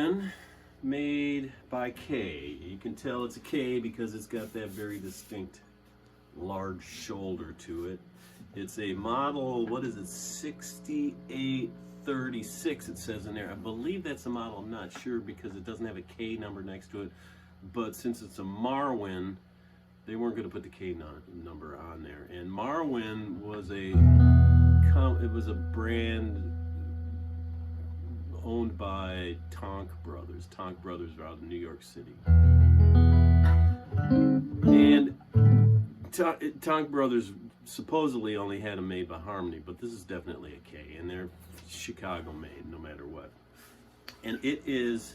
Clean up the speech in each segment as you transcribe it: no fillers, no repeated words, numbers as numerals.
Marwin, made by K. You can tell it's a K because it's got that very distinct large shoulder to it. It's a model, what is it, 6836 it says in there. I believe that's a model, I'm not sure because it doesn't have a K number next to it. But since it's a Marwin, they weren't going to put the K number on there. And Marwin was a brand owned by Tonk Brothers. Tonk Brothers are out of New York City. And Tonk Brothers supposedly only had them made by Harmony, but this is definitely a K, and they're Chicago made no matter what. And it is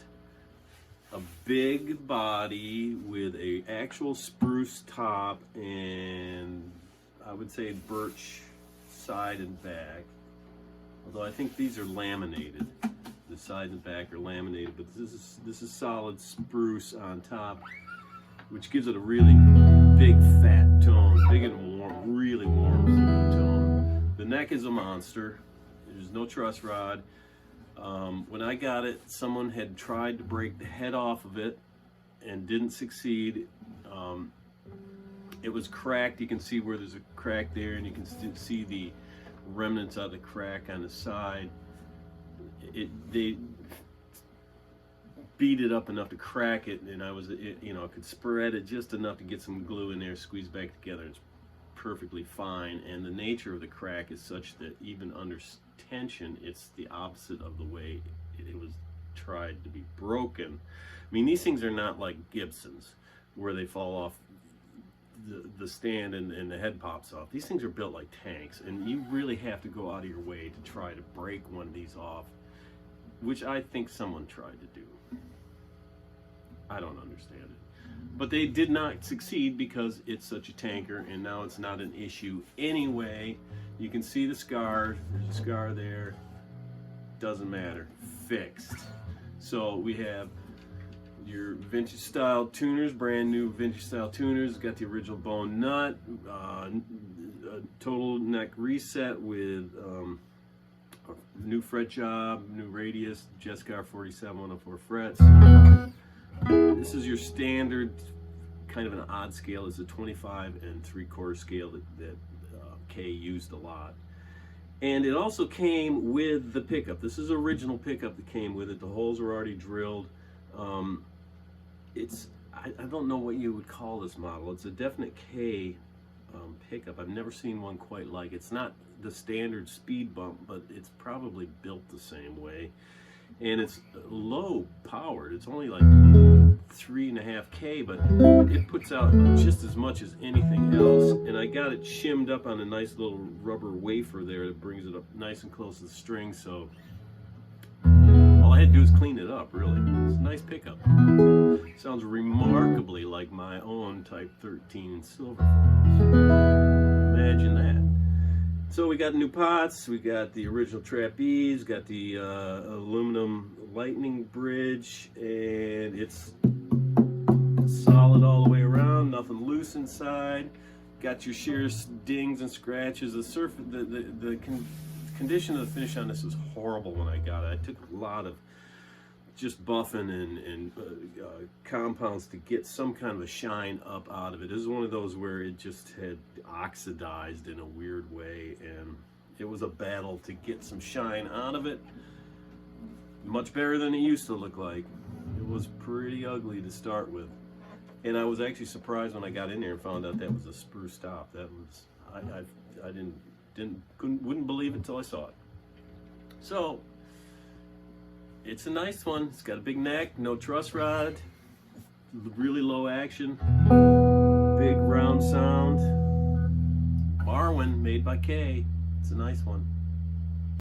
a big body with a actual spruce top and I would say birch side and back, although I think these are laminated. The side and back are laminated, but this is solid spruce on top, which gives it a really big fat tone, big and warm, really warm tone. The neck is a monster. There's no truss rod. When I got it, someone had tried to break the head off of it and didn't succeed. It was cracked. You can see where there's a crack there, and you can see the remnants of the crack on the side. They beat it up enough to crack it, and I could spread it just enough to get some glue in there, squeeze back together. It's perfectly fine, and the nature of the crack is such that even under tension, it's the opposite of the way it was tried to be broken. I mean, these things are not like Gibsons, where they fall off the stand and the head pops off. These things are built like tanks, and you really have to go out of your way to try to break one of these off, which I think someone tried to do. I don't understand it. But they did not succeed because it's such a tanker, and now it's not an issue anyway. You can see the scar. There's a scar there. Doesn't matter. Fixed. So we have your vintage style tuners, brand new vintage style tuners. Got the original bone nut, a total neck reset with a new fret job, new radius, Jescar 47 104 frets. This is your standard kind of an odd scale. It's a 25 3/4 scale that K used a lot. And it also came with the pickup. This is original pickup that came with it. The holes were already drilled. I don't know what you would call this model. It's a definite K pickup. I've never seen one quite like it. It's not the standard speed bump, but it's probably built the same way. And it's low powered. It's only like 3.5 K, but it puts out just as much as anything else. And I got it shimmed up on a nice little rubber wafer there that brings it up nice and close to the string. So all I had to do is clean it up, really. It's a nice pickup. Sounds remarkably like my own Type 13 silver foils. Imagine that. So we got new pots, we got the original trapeze, got the aluminum lightning bridge, and it's solid all the way around, nothing loose inside. Got your sheer dings and scratches. The condition of the finish on this was horrible when I got it. I took a lot of just buffing and compounds to get some kind of a shine up out of it. This is one of those where it just had oxidized in a weird way, and it was a battle to get some shine out of it. Much better than it used to look like. It was pretty ugly to start with, and I was actually surprised when I got in there and found out that was a spruce top. That was I wouldn't believe it until I saw it. So it's a nice one. It's got a big neck, no truss rod, really low action, big round sound. Marwin, made by K. It's a nice one.